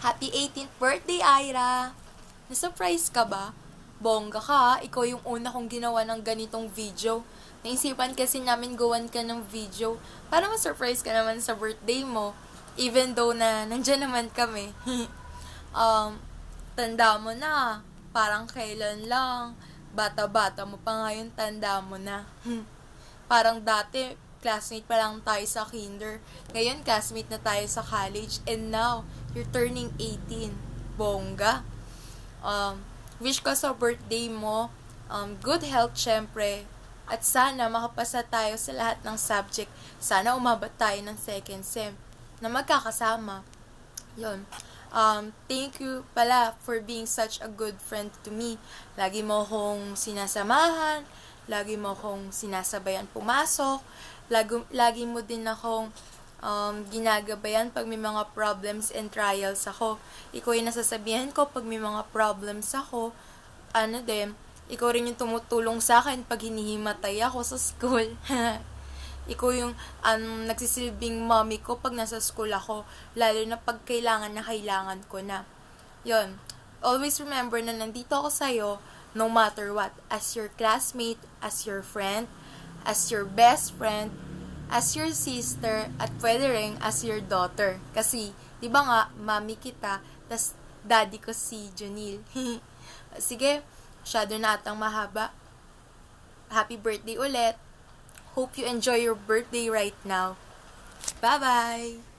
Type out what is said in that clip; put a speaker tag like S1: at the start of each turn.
S1: Happy 18th birthday, Ira! Na-surprise ka ba? Bongga ka, ikaw yung una kong ginawa ng ganitong video. Naisipan kasi namin gawan ka ng video para ma-surprise ka naman sa birthday mo. Even though na nandyan naman kami. Tanda mo na. Parang kailan lang. Bata-bata mo pa ngayon, tanda mo na. Parang dati, classmate pa lang tayo sa kinder. Ngayon, classmate na tayo sa college. And now, you're turning 18. Bongga. Wish ko sa birthday mo, good health syempre. At sana makapasa tayo sa lahat ng subject. Sana umabot tayo ng second sem na magkakasama. Yun. Thank you pala for being such a good friend to me. Lagi mo akong sinasamahan, lagi mo akong sinasabayan pumasok, lagi mo din akong ginagabayan pag may mga problems and trials ako. Ikaw yung nasasabihan ko pag may mga problems ako. Ikaw rin yung tumutulong sa akin pag hinihimatay ako sa school. Ikaw yung nagsisilbing mommy ko pag nasa school ako, lalo na pag kailangan ko na. Yon. Always remember na nandito ako sa'yo no matter what, as your classmate, as your friend, as your best friend, as your sister, at pwede rin as your daughter. Kasi, di ba nga, mami kita, tas daddy ko si Junil. Sige, masyado na atang mahaba. Happy birthday ulit. Hope you enjoy your birthday right now. Bye-bye!